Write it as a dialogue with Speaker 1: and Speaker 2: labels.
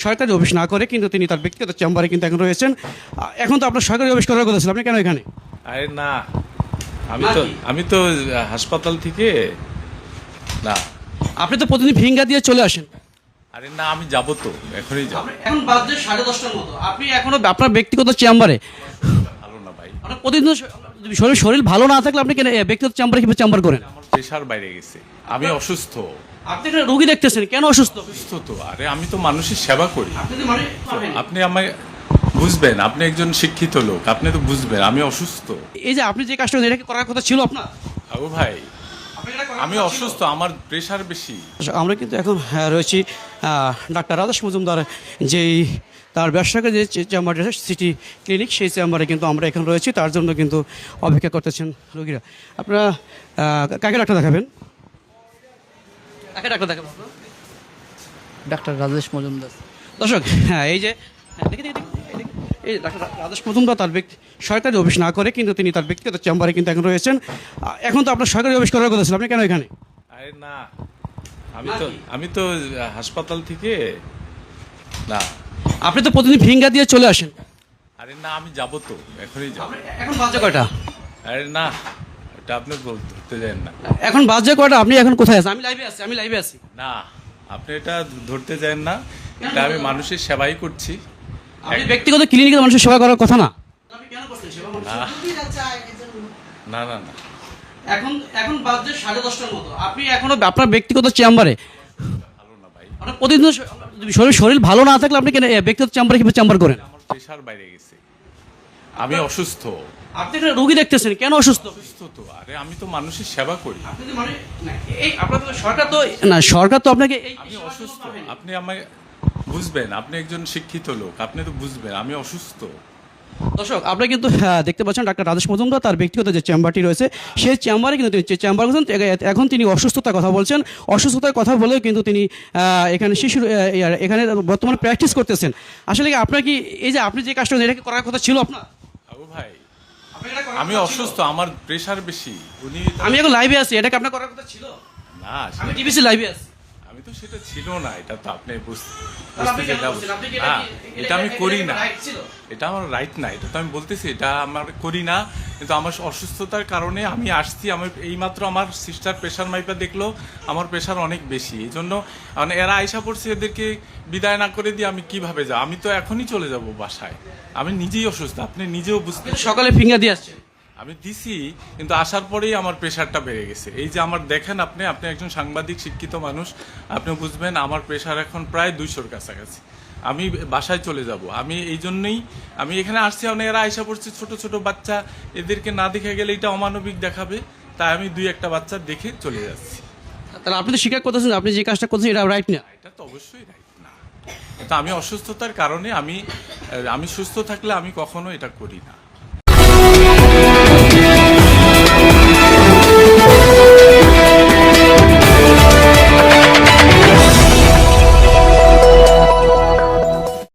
Speaker 1: সরকারি অফিস না করে কিন্তু তিনি তার ব্যক্তিগত চেম্বারে কিন্তু এখন রয়েছেন। এখন তো আপনার সরকারি অফিস করার কথা ছিল, আপনি কেন এখানে?
Speaker 2: আরে না, আমি তো হাসপাতাল থেকে না।
Speaker 1: আপনি তো প্রতিদিন ফিঙ্গার দিয়ে চলে আসেন।
Speaker 2: আরে না, আমি যাব তো, এখনই যাব।
Speaker 1: এখন বাজে 10:30টার মতো, আপনি এখনো আপনার ব্যক্তিগত চেম্বারে?
Speaker 2: ভালো না ভাই,
Speaker 1: আপনার প্রতিদিন শরীর ভালো না থাকলে আপনি কেন ব্যক্তিগত চেম্বারে কিভাবে চেম্বার করেন?
Speaker 2: আমার প্রেশার বাইরে গেছে, আমি অসুস্থ।
Speaker 1: আপনি এখানে রোগী দেখতেছেন, কেন অসুস্থ?
Speaker 2: অসুস্থ তো, আরে আমি তো মানুষের সেবা করি।
Speaker 1: আপনি তো মানে
Speaker 2: আপনি আমায় বুঝবেন, আপনি একজন শিক্ষিত লোক, আপনি তো বুঝবেন আমি অসুস্থ।
Speaker 1: এই যে আপনি যে কাজটা করেন, এটা কি করার কথা ছিল আপনার?
Speaker 2: আবু ভাই,
Speaker 1: আপনার এটা করার
Speaker 2: আমি
Speaker 1: কথা ছিল?
Speaker 2: অসুস্থ, আমার প্রেশার বেশি।
Speaker 1: আমরা কিন্তু এখন রয়েছি ডাক্তার রাজেশ মজুমদার যেই তার ব্যবসাকে যে চেম্বার সিটি ক্লিনিক, সেই চেম্বারে কিন্তু আমরা এখন রয়েছি, তার জন্য কিন্তু অপেক্ষা করতেছেন রোগীরা। আপনারা কাকে ডাক্তার দেখাবেন? কাকে ডাক্তার দেখাবেন আপনারা?
Speaker 3: ডাক্তার রাজেশ মজুমদার।
Speaker 1: দর্শক, হ্যাঁ, এই যে এই ডাক্তার রাজেশ মজুমদার তার সরকারি অফিস না করে কিন্তু তিনি তার ব্যক্তিগত চেম্বারে কিন্তু এখন রয়েছেন। এখন তো আপনার সরকারি অফিস করার কথা ছিল, আপনি কেন এখানে?
Speaker 2: আরে না, আমি তো হাসপাতাল থেকে না।
Speaker 1: আপনি তো প্রতিদিন ফিঙ্গার দিয়ে চলে আসেন।
Speaker 2: আরে না, আমি যাব তো, এখনই যাব।
Speaker 1: এখন বাজে কয়টা?
Speaker 2: আরে না, এটা আপনি ধরতে যান না।
Speaker 1: এখন বাজে কয়টা? আপনি এখন কোথায় আছেন? আমি লাইভে আছি।
Speaker 2: না, আপনি এটা ধরতে যান না, এটা আমি মানুষের সেবাই করছি।
Speaker 1: আপনি ব্যক্তিগত ক্লিনিকে মানুষের সেবা করার কথা না।
Speaker 2: না না না না,
Speaker 1: এখন বাজে 10:30টার মতো, আপনি এখনো আপনার ব্যক্তিগত চেম্বারে?
Speaker 2: ভালো না ভাই,
Speaker 1: আপনার প্রতিদিন শরীর ভালো না থাকলে আপনি কেন ব্যক্তিগত চেম্বারে কিভাবে চেম্বার করেন?
Speaker 2: আমার প্রেশার বাইরে গেছে, আমি অসুস্থ।
Speaker 1: আপনি এখানে রোগী দেখতেছেন, কেন অসুস্থ?
Speaker 2: অসুস্থ তো, আরে আমি তো মানুষের সেবা করি।
Speaker 1: আপনি তো মানে এই আপনার তো সরকার তো আপনাকে
Speaker 2: আমি অসুস্থ, আপনি আমায় বুঝবেন, আপনি একজন শিক্ষিত লোক, আপনি তো বুঝবেন আমি অসুস্থ।
Speaker 1: দর্শক, আপনি কিন্তু দেখতে পাচ্ছেন ডাক্তার রাজেশ মজুমদার তার ব্যক্তিগত যে চেম্বারটি রয়েছে, সেই চেম্বারে কিন্তু তিনি চেম্বার করছেন। এখন তিনি অসুস্থতার কথা বলছেন। অসুস্থতার কথা বলেও কিন্তু তিনি এখানে এখানে বর্তমানে প্র্যাকটিস করতেছেন। আসলে কি আপনার কি এই যে আপনি যে কাজটা করেন, এটা কি করার কথা ছিল আপনার?
Speaker 2: আবু ভাই, আমি অসুস্থ, আমার প্রেশার বেশি।
Speaker 1: আমি এখন লাইভে আছি, এটা কি আপনার করার কথা ছিল?
Speaker 2: না,
Speaker 1: আমি টিভিসি লাইভে আছি।
Speaker 2: আমি তো সেটা ছিল না, এটা তো আপনি
Speaker 1: আপনি কেন বলছেন? আপনি কি
Speaker 2: হ্যাঁ, এটা আমি করি না,
Speaker 1: রাইট ছিল?
Speaker 2: এটা আমার রাইট না, এটা তো আমি বলতেছি, এটা আমার করি না। কিন্তু আমার অসুস্থতার কারণে আমি আসছি। আমি এইমাত্র আমার সিস্টার প্রেশার মাইপা দেখলো, আমার প্রেশার অনেক বেশি, এই জন্য মানে এরা আয়সা পড়ছে, এদেরকে বিদায় না করে দিয়ে আমি কিভাবে যাব? আমি তো এখনই চলে যাব বাসায়, আমি নিজেই অসুস্থ, আপনি নিজেও বুঝতে।
Speaker 1: সকালে ফিঙ্গার দিয়ে আসছেন।
Speaker 2: আমি দিছি, কিন্তু আসার পরেই আমার প্রেশারটা বেড়ে গেছে। এই যে আমার দেখেন, আপনি একজন সাংবাদিক, শিক্ষিত মানুষ, আপনি বুঝবেন আমার প্রেশার এখন প্রায় 200-র কাছাকাছি। আমি বাসায় চলে যাব। আমি এই জন্যই আমি এখানে আসছি। এরা আয়সা পড়ছে, ছোট ছোট বাচ্চা, এদেরকে না দেখে গেলে এটা অমানবিক দেখাবে, তাই আমি 2-1টা বাচ্চা দেখে চলে যাচ্ছি।
Speaker 1: তাহলে আপনি তো স্বীকার করতেছেন আপনি যে কাজটা করছেন এটা রাইট না?
Speaker 2: এটা তো অবশ্যই রাইট না। এটা আমি অসুস্থতার কারণে, আমি সুস্থ থাকলে আমি কখনো এটা করি না।